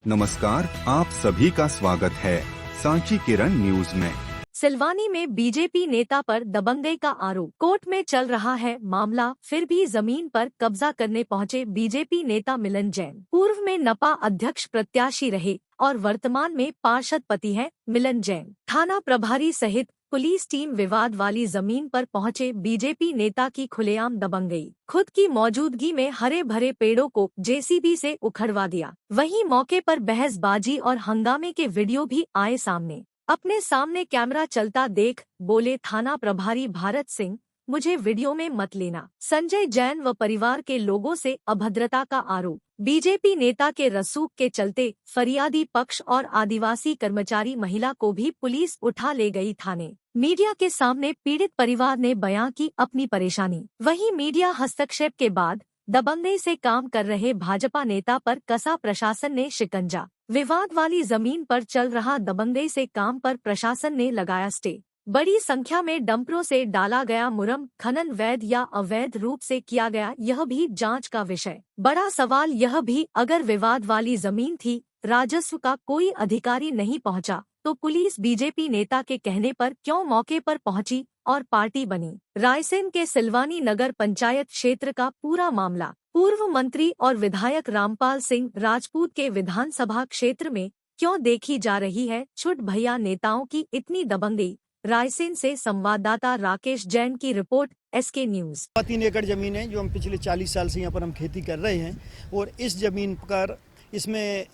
नमस्कार, आप सभी का स्वागत है सांची किरण न्यूज में। सिलवानी में बीजेपी नेता पर दबंगई का आरोप। कोर्ट में चल रहा है मामला, फिर भी जमीन पर कब्जा करने पहुंचे बीजेपी नेता मिलन जैन। पूर्व में नपा अध्यक्ष प्रत्याशी रहे और वर्तमान में पार्षद पति हैं मिलन जैन। थाना प्रभारी सहित पुलिस टीम विवाद वाली जमीन पर पहुंचे बीजेपी नेता की खुलेआम दबंगई। खुद की मौजूदगी में हरे भरे पेड़ों को जेसीबी से उखड़वा दिया। वहीं मौके पर बहसबाजी और हंगामे के वीडियो भी आए सामने। अपने सामने कैमरा चलता देख बोले थाना प्रभारी भारत सिंह, मुझे वीडियो में मत लेना। संजय जैन व परिवार के लोगों से अभद्रता का आरोप। बीजेपी नेता के रसूख के चलते फरियादी पक्ष और आदिवासी कर्मचारी महिला को भी पुलिस उठा ले गई थाने। मीडिया के सामने पीड़ित परिवार ने बयां की अपनी परेशानी। वहीं मीडिया हस्तक्षेप के बाद दबंगई से काम कर रहे भाजपा नेता पर कसा प्रशासन ने शिकंजा। विवाद वाली जमीन पर चल रहा दबंगई से काम पर प्रशासन ने लगाया स्टे। बड़ी संख्या में डंपरों से डाला गया मुरम। खनन वैध या अवैध रूप से किया गया, यह भी जांच का विषय। बड़ा सवाल यह भी, अगर विवाद वाली जमीन थी, राजस्व का कोई अधिकारी नहीं पहुंचा, तो पुलिस बीजेपी नेता के कहने पर क्यों मौके पर पहुंची और पार्टी बनी। रायसेन के सिलवानी नगर पंचायत क्षेत्र का पूरा मामला। पूर्व मंत्री और विधायक रामपाल सिंह राजपूत के विधानसभा क्षेत्र में क्यों देखी जा रही है छुट भैया नेताओं की इतनी दबंगई। रायसेन से संवाददाता राकेश जैन की रिपोर्ट, एसके न्यूज। 3 एकड़ जमीन है जो हम पिछले 40 साल से यहाँ पर हम खेती कर रहे हैं और इस जमीन पर इसमें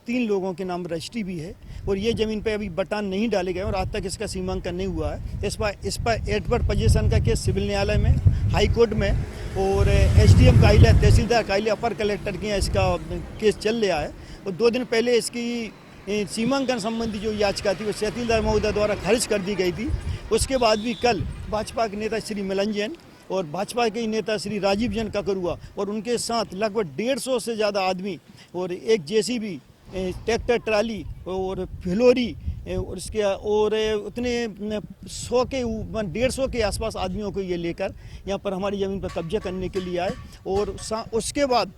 3 लोगों के नाम रजिस्ट्री भी है और ये ज़मीन पे अभी बटान नहीं डाले गए और आज तक इसका सीमांकन नहीं हुआ है। इस पर एडवर्ड पोजीशन का केस सिविल न्यायालय में, हाई कोर्ट में और एसडीएम कार्यालय, तहसीलदार कार्यालय, अपर कलेक्टर के यहाँ इसका केस चल रहा है। और 2 दिन पहले इसकी सीमांकन संबंधी जो याचिका थी वो तहसीलदार महोदय द्वारा खारिज कर दी गई थी। उसके बाद भी कल भाजपा के नेता श्री मिलन जैन और भाजपा के नेता श्री राजीव जैन ककरुआ और उनके साथ लगभग 150 से ज़्यादा आदमी और एक जेसीबी, ट्रैक्टर ट्राली और फिलोरी और इसके और उतने 100 के 150 के आसपास आदमियों को ये लेकर यहाँ पर हमारी ज़मीन पर कब्जा करने के लिए आए। और उसके बाद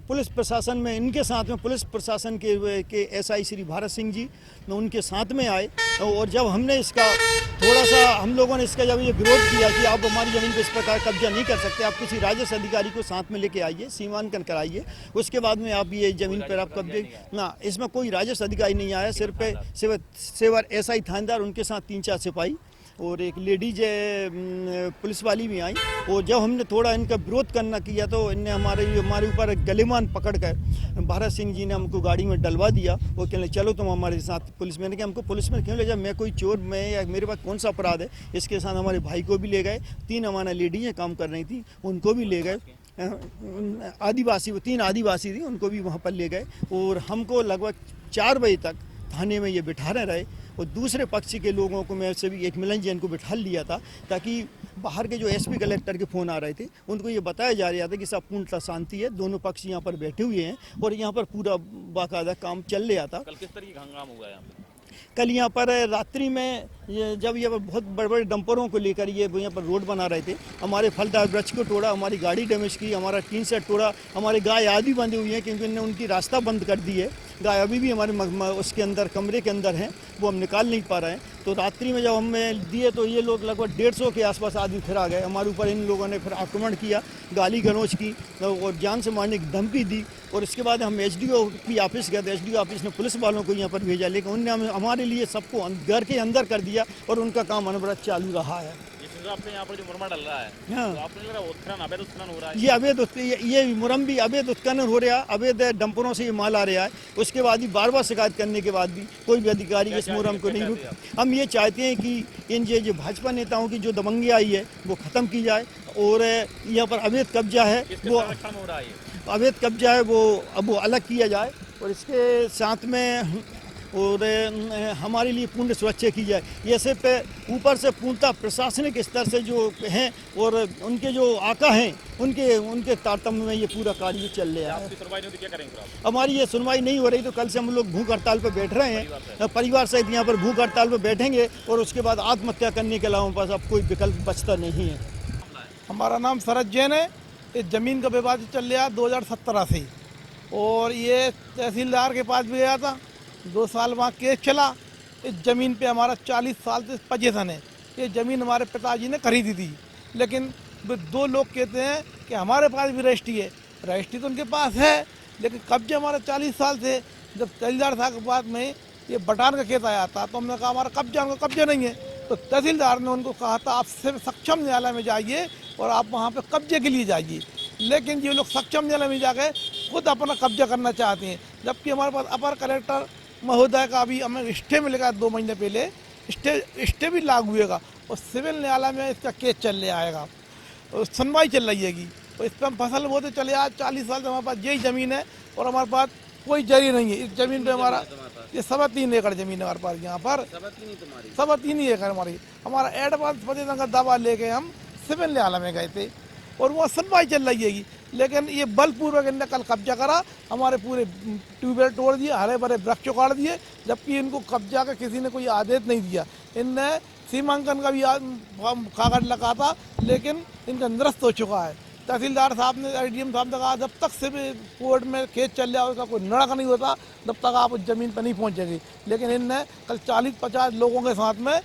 पुलिस प्रशासन में, इनके साथ में पुलिस प्रशासन के एसआई श्री भारत सिंह जी उनके साथ में आए। और जब हमने इसका थोड़ा सा हम लोगों ने इसका जब ये विरोध किया कि आप हमारी ज़मीन पर इस प्रकार कब्जा नहीं कर सकते, आप किसी राजस्व अधिकारी को साथ में लेके आइए, सीमांकन कराइए, उसके बाद में आप ये ज़मीन पर आप कब्जे ना। इसमें कोई राजस्व अधिकारी नहीं आया, सिर्फ सेवर एसआई थानेदार, उनके साथ 3-4 सिपाही और एक लेडीज पुलिस वाली भी आई। और जब हमने थोड़ा इनका विरोध करना किया तो इनने हमारे ऊपर गलेमान पकड़कर भारत सिंह जी ने हमको गाड़ी में डलवा दिया। वो कहने चलो तुम हमारे साथ पुलिस में। कि हमको पुलिस में क्यों ले जाए, मैं कोई चोर, मैं या मेरे पास कौन सा अपराध है। इसके साथ हमारे भाई को भी ले गए। 3 हमारा लेडीजें काम कर रही थी, उनको भी ले गए। आदिवासी, वो 3 आदिवासी थी, उनको भी वहाँ पर ले गए और हमको लगभग 4 बजे तक थाने में ये बिठा रहे। और दूसरे पक्ष के लोगों को मैं से भी एक मिलन जैन को बिठा लिया था ताकि बाहर के जो एसपी कलेक्टर के फ़ोन आ रहे थे उनको ये बताया जा रहा था कि सब पूर्णतः शांति है, दोनों पक्ष यहाँ पर बैठे हुए हैं और यहाँ पर पूरा बाकायदा काम चल रहा था। कल किस तरह का हंगामा हुआ यहाँ पे? कल यहाँ पर रात्रि में जब ये बहुत बड़े बड़े डंपरों को लेकर ये यहाँ पर रोड बना रहे थे, हमारे फलदार वृक्ष को तोड़ा, हमारी गाड़ी डैमेज की, हमारा टीन सेट तोड़ा, हमारे गाय आदि बंधी हुई हैं क्योंकि इन्होंने उनकी रास्ता बंद कर दी है। गाय अभी भी हमारे उसके अंदर कमरे के अंदर हैं, वो हम निकाल नहीं पा रहे हैं। तो रात्रि में जब हमें दिए तो ये लोग लगभग 150 के आसपास आदमी फिर आ गए। हमारे ऊपर इन लोगों ने फिर आक्रमण किया, गाली गलौज की और जान से मारने की धमकी दी। और इसके बाद हम एसडीओ की ऑफिस गए, तो एसडीओ ऑफिस ने पुलिस वालों को यहाँ पर भेजा, लेकिन उनने हमारे लिए सबको घर के अंदर कर दिया और उनका काम अनवरत चालू रहा है। आपने यहाँ पर जो मुरम डल रहा है, हाँ, तो आपने लग रहा है उत्खनन, अवैध उत्खनन हो रहा है। ये अवैध, ये मुरम भी अवैध उत्खनन हो रहा है, अवैध डंपरों से ये माल आ रहा है। उसके बाद भी बार शिकायत करने के बाद भी कोई भी अधिकारी इस मुरम को नहीं रुक। हम ये चाहते हैं कि इन जो भाजपा नेताओं की जो दबंगी आई है वो ख़त्म की जाए और यहाँ पर अवैध कब्जा है वो अवैध कब्जा है वो अलग किया जाए और इसके साथ में और हमारे लिए पूर्ण सुरक्षा की जाए। ये सिर्फ ऊपर से पूर्णतः प्रशासनिक स्तर से जो हैं और उनके जो आका हैं उनके तारतम्य में ये पूरा कार्य चल रहा है। क्या करेंगे? हमारी ये सुनवाई नहीं हो रही तो कल से हम लोग भूख हड़ताल पर बैठ रहे हैं, परिवार सहित यहाँ पर भूख हड़ताल पर बैठेंगे और उसके बाद आत्महत्या करने के अलावा पास अब कोई विकल्प बचता नहीं है। हमारा नाम शरद जैन है। इस ज़मीन का विवाद चल रहा 2017 से। और ये तहसीलदार के पास भी गया था, 2 साल वहाँ केस चला। इस ज़मीन पे हमारा 40 साल से पोजीशन है। ये ज़मीन हमारे पिताजी ने खरीदी थी, लेकिन वो 2 लोग कहते हैं कि हमारे पास भी रजिस्ट्री है। रजिस्ट्री तो उनके पास है, लेकिन कब्जे हमारा 40 साल से। जब तहसीलदार साहब के बाद में ये बटान का केस आया था, तो हमने कहा हमारा कब्जा नहीं है। तो तहसीलदार ने उनको कहा था आप सिर्फ सक्षम न्यायालय में जाइए और आप वहाँ पे कब्जे के लिए जाइए। लेकिन ये लोग सक्षम न्यायालय में जाकर खुद अपना कब्जा करना चाहते हैं, जबकि हमारे पास अपर कलेक्टर महोदय का अभी हमें स्टे मिलेगा 2 महीने पहले। स्टे भी लागू हुएगा और सिविल न्यायालय में इसका केस चल आएगा और सुनवाई चल रही है। और इस पर हम फसल बोते चले आज 40 साल से हमारे पास यही ज़मीन है और हमारे पास कोई जरी नहीं है। इस ज़मीन पे हमारा ये 3.25 एकड़ ज़मीन है हमारे पास। यहाँ पर 3.25 एकड़ हमारा एडवांस पोजीशन का दावा लेके हम सिविल न्यायालय में गए थे और वहाँ सुनवाई चल रही है। लेकिन ये बलपूर्वक इनने कल कब्जा करा, हमारे पूरे ट्यूबवेल तोड़ दिए, हरे भरे वृक्ष उखाड़ दिए, जबकि इनको कब्जा का किसी ने कोई आदेश नहीं दिया। इनने सीमांकन का भी कागज लगा था, लेकिन इनका निरस्त हो चुका है। तहसीलदार साहब ने, एडीएम साहब ने कहा जब तक से कोर्ट में केस चल रहा है उसका कोई निर्णय नहीं होता, तब तक आप उस ज़मीन पर नहीं पहुँचेगी। लेकिन इनने कल 40-50 लोगों के साथ में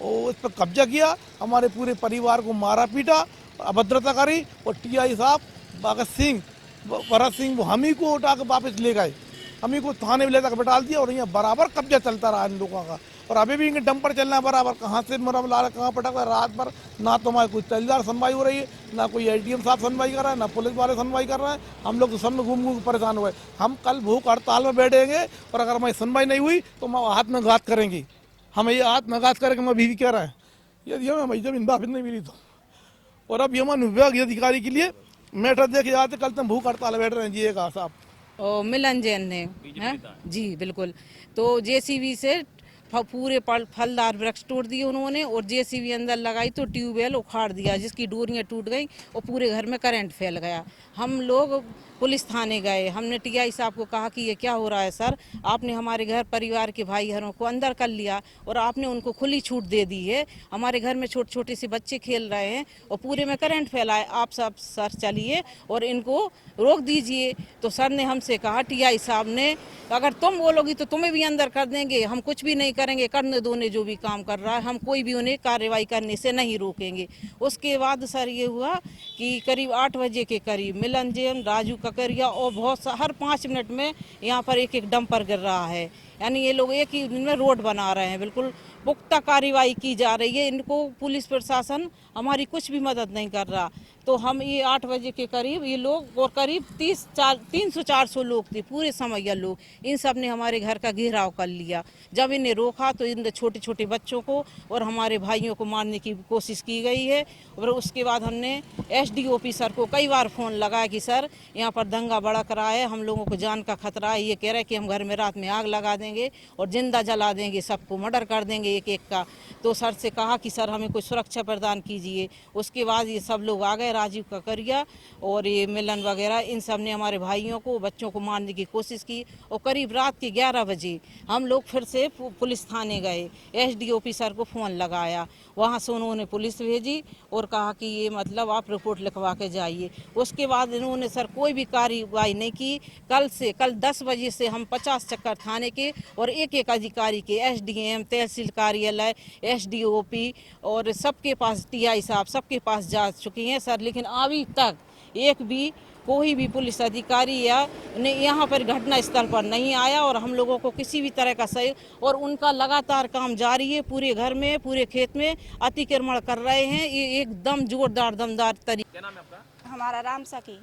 उस पर कब्जा किया, हमारे पूरे परिवार को मारा पीटा, अभद्रता करी और टीआई साहब भगत सिंह, भरत सिंह, वो हम ही को उठा के वापस ले गए, हम ही को थाने में ले जाकर बैठा दिया और यहाँ बराबर कब्जा चलता रहा इन लोगों का। और अभी भी इनके डंपर चलना है बराबर, कहाँ से मरम ला रहा, कहाँ पटक रहा, रात भर ना तो हमारी कोई तहसीलदार सुनवाई हो रही है, ना कोई एडीएम साहब सुनवाई कर रहा है, ना पुलिस वाले सुनवाई कर रहे हैं। हम लोग तो सब में घूम परेशान हुए। हम कल भूख हड़ताल में बैठेंगे और अगर हमारी सुनवाई नहीं हुई तो हम हाथ में घात करेंगे। हम ये हाथ में घात करके हम भी कह रहे हैं यदि हमें हमारी जमीन वापस नहीं मिली तो। और अब हम विभागीय अधिकारी के लिए मैटर देखे जाते, कल तक भूख हड़ताल बैठ रहे हैं। जी एक साहब और मिलन जैन ने हैं जी बिल्कुल, तो जेसीबी से पूरे फलदार वृक्ष तोड़ दिए उन्होंने और जेसीबी अंदर लगाई तो ट्यूबवेल उखाड़ दिया, जिसकी डोरियां टूट गई और पूरे घर में करंट फैल गया। हम लोग पुलिस थाने गए, हमने टीआई साहब को कहा कि ये क्या हो रहा है सर, आपने हमारे घर परिवार के भाई बहनों को अंदर कर लिया और आपने उनको खुली छूट दे दी है, हमारे घर में छोटे छोटे से बच्चे खेल रहे हैं और पूरे में करंट फैला है, आप सब सर चलिए और इनको रोक दीजिए। तो सर ने हमसे कहा, टीआई साहब ने, अगर तुम बोलोगी तो तुम्हें भी अंदर कर देंगे, हम कुछ भी नहीं करेंगे, करने दो ने जो भी काम कर रहा है, हम कोई भी उन्हें कार्रवाई करने से नहीं रोकेंगे। उसके बाद सर ये हुआ कि करीब 8 बजे के करीब मिलन जैन, राजू ककरिया और बहुत हर 5 मिनट में यहाँ पर एक एक डंपर गिर रहा है। यानी ये लोग एक ही दिन में रोड बना रहे हैं, बिल्कुल पुख्ता कार्रवाई की जा रही है। इनको पुलिस प्रशासन हमारी कुछ भी मदद नहीं कर रहा। तो हम ये 8 बजे के करीब ये लोग और करीब 300-400 लोग थे, पूरे समैया लोग, इन सब ने हमारे घर का घेराव कर लिया। जब इन्हें रोका तो इन छोटे छोटे बच्चों को और हमारे भाइयों को मारने की कोशिश की गई है। और उसके बाद हमने एसडीओपी सर को कई बार फ़ोन लगाया कि सर यहाँ पर दंगा भड़क रहा है, हम लोगों को जान का खतरा है, ये कह रहे हैं कि हम घर में रात में आग लगा देंगे और जिंदा जला देंगे, सबको मर्डर कर देंगे एक एक का। तो सर से कहा कि सर हमें कोई सुरक्षा प्रदान कीजिए। उसके बाद ये सब लोग आ गए, राजीव ककरिया और ये मिलन वगैरह, इन सब ने हमारे भाइयों को, बच्चों को मारने की कोशिश की। और करीब रात के 11 बजे हम लोग फिर से पुलिस थाने गए, एसडीओपी सर को फ़ोन लगाया, वहाँ से उन्होंने पुलिस भेजी और कहा कि ये मतलब आप रिपोर्ट लिखवा के जाइए। उसके बाद इन्होंने सर कोई भी कार्रवाई नहीं की। कल 10 बजे से हम 50 चक्कर थाने के और एक एक अधिकारी के, एसडीएम, तहसील कार्यालय, एसडीओपी और सबके पास, टीआई साहब सबके पास जा चुकी हैं सर, लेकिन अभी तक एक भी कोई भी पुलिस अधिकारी या यहाँ पर घटना स्थल पर नहीं आया और हम लोगों को किसी भी तरह का सही, और उनका लगातार काम जारी है। पूरे घर में, पूरे खेत में अतिक्रमण कर रहे हैं, ये एकदम जोरदार दमदार तरीके। क्या नाम है आपका? हमारा राम सखी,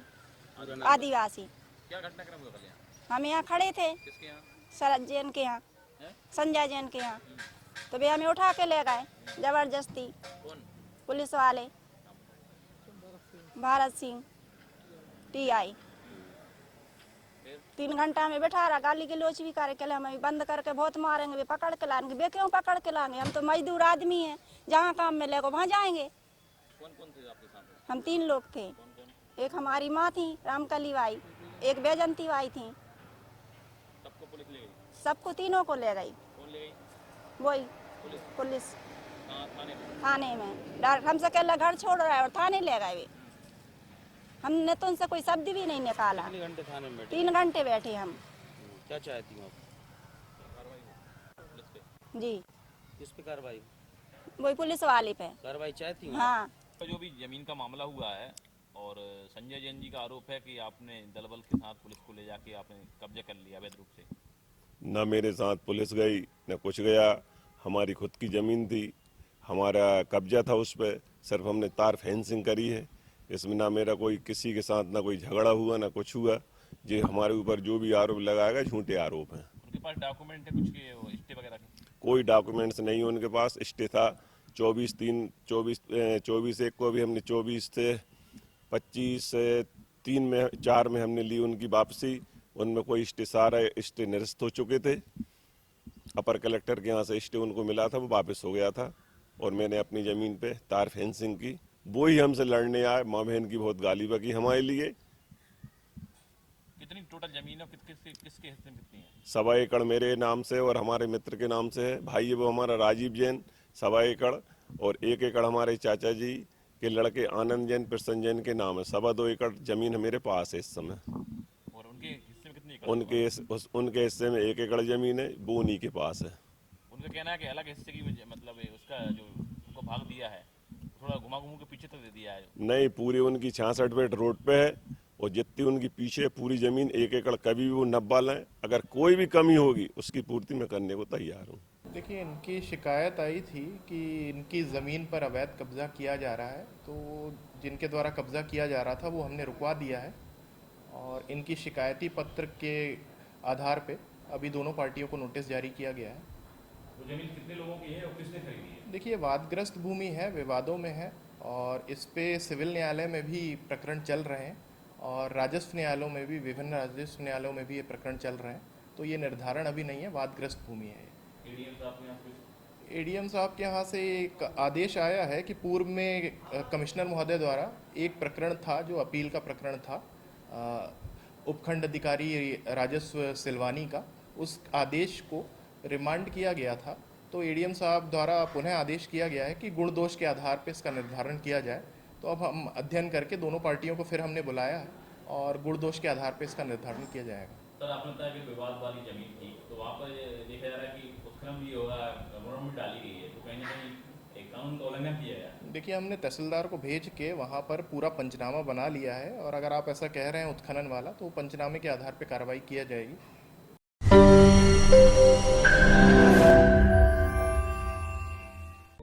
आदिवासी। क्या घटनाक्रम हुआ कल यहाँ? हम यहाँ खड़े थे किसके यहाँ? शरद जैन के यहाँ, संजय जैन के यहाँ, तो वे हमें उठा के ले गए जबरदस्ती। कौन? पुलिस वाले, भारत सिंह, टीआई। 3 घंटा में बैठा रहा, गाली गलौज भी करे, कहले हमें बंद करके बहुत मारेंगे, वे पकड़ के लाएंगे। वे क्यों पकड़ के लाएंगे, हम तो मजदूर आदमी हैं, जहाँ काम में लेगो वहाँ जाएंगे। कौन कौन थे आपके साथ? हम 3 लोग थे, एक हमारी माँ थी रामकली बाई, एक बैजंती बाई थी। सबको पुलिस ले गई? सबको तीनों को ले गई। कौन ले गई? वही पुलिस थाने में? थाने में डायरेक्ट हमसे कहला घर छोड़ रहा है और थाने ले गए। हमने तो उनसे कोई शब्द भी नहीं निकाला। 3 घंटे थाने में बैठे। 3 घंटे बैठे हम। क्या चाहती हूँ आप? जी किस पे कार्रवाई? वही पुलिस वाले पे कार्रवाई चाहती हूँ? हाँ। जो भी जमीन का मामला हुआ है और संजय जैन जी का आरोप है कि आपने दल बल के साथ पुलिस को ले जाके आपने कब्जा कर लिया अवैध रूप से। न मेरे साथ पुलिस गई न कुछ गया, हमारी खुद की ज़मीन थी, हमारा कब्जा था उस पर, सिर्फ हमने तार फेंसिंग करी है। इसमें ना मेरा कोई किसी के साथ ना कोई झगड़ा हुआ ना कुछ हुआ। ये हमारे ऊपर जो भी आरोप लगाएगा झूठे आरोप हैं। उनके पास डॉक्यूमेंट है कुछ के स्टे वगैरह के? कोई डॉक्यूमेंट्स नहीं है उनके पास। स्टे था 24/3/24 को भी हमने 24 से 25/3/4 में हमने ली उनकी वापसी। उनमें कोई स्टे सारा स्टे निरस्त हो चुके थे। अपर कलेक्टर के यहाँ से स्टे उनको मिला था, वो वापस हो गया था और मैंने अपनी ज़मीन पे तार फेंसिंग की। वो ही हमसे लड़ने आए, माँ बहन की बहुत गाली बकी हमारे लिए। कितनी टोटल जमीन है? किसके हिस्से में कितनी है? 1.25 एकड़ मेरे नाम से और हमारे मित्र के नाम से है। भाई है वो हमारा राजीव जैन 1.25 एकड़, और 1 एकड़ हमारे चाचा जी के लड़के आनंद जैन प्रसन्न जैन के नाम है। 2.25 एकड़ जमीन है मेरे पास है इस समय। और उनके हिस्से में कितनी एकड़? उनके हिस्से में 1 एकड़ जमीन है, वो उन्हीं के पास है। उनका कहना है कि अलग हिस्से की मतलब उसका जो उनको भाग दिया है थोड़ा घुमा घुमा के पीछे तक दे दिया है। नहीं, पूरी उनकी 66 फीट रोड पे है और जितनी उनकी पीछे पूरी जमीन 1 एकड़ कभी भी वो नब्बा लें। अगर कोई भी कमी होगी उसकी पूर्ति मैं करने को तैयार हूँ। देखिए, इनकी शिकायत आई थी कि इनकी ज़मीन पर अवैध कब्जा किया जा रहा है, तो जिनके द्वारा कब्जा किया जा रहा था वो हमने रुकवा दिया है और इनकी शिकायती पत्र के आधार पे अभी दोनों पार्टियों को नोटिस जारी किया गया है। वो जमीन कितने लोगों की है और किसने खरीदी है? देखिए, वादग्रस्त भूमि है, विवादों में है और इस पे सिविल न्यायालय में भी प्रकरण चल रहे हैं और राजस्व न्यायालयों में भी, विभिन्न राजस्व न्यायालयों में भी ये प्रकरण चल रहे हैं। तो ये निर्धारण अभी नहीं है, वादग्रस्त भूमि है। एडीएम साहब के यहाँ से एक आदेश आया है कि पूर्व में कमिश्नर महोदय द्वारा एक प्रकरण था जो अपील का प्रकरण था उपखंड अधिकारी राजस्व सिलवानी का, उस आदेश को रिमांड किया गया था। तो एडीएम साहब द्वारा पुनः आदेश किया गया है कि गुण दोष के आधार पर इसका निर्धारण किया जाए। तो अब हम अध्ययन करके दोनों पार्टियों को फिर हमने बुलाया है और गुण दोष के आधार पर इसका निर्धारण किया जाएगा। सर, आपने बताया कि विवाद वाली जमीन थी, तो वहाँ पर देखा जा रहा है कि उत्खनन भी होगा, मुरम्मत भी डाली गई है, तो कहीं ना कहीं एक कानून का उल्लंघन किया गया। देखिए, हमने तहसीलदार को भेज के वहाँ पर पूरा पंचनामा बना लिया है और अगर आप ऐसा कह रहे हैं उत्खनन वाला, तो पंचनामे के आधार पर कार्रवाई किया जाएगी।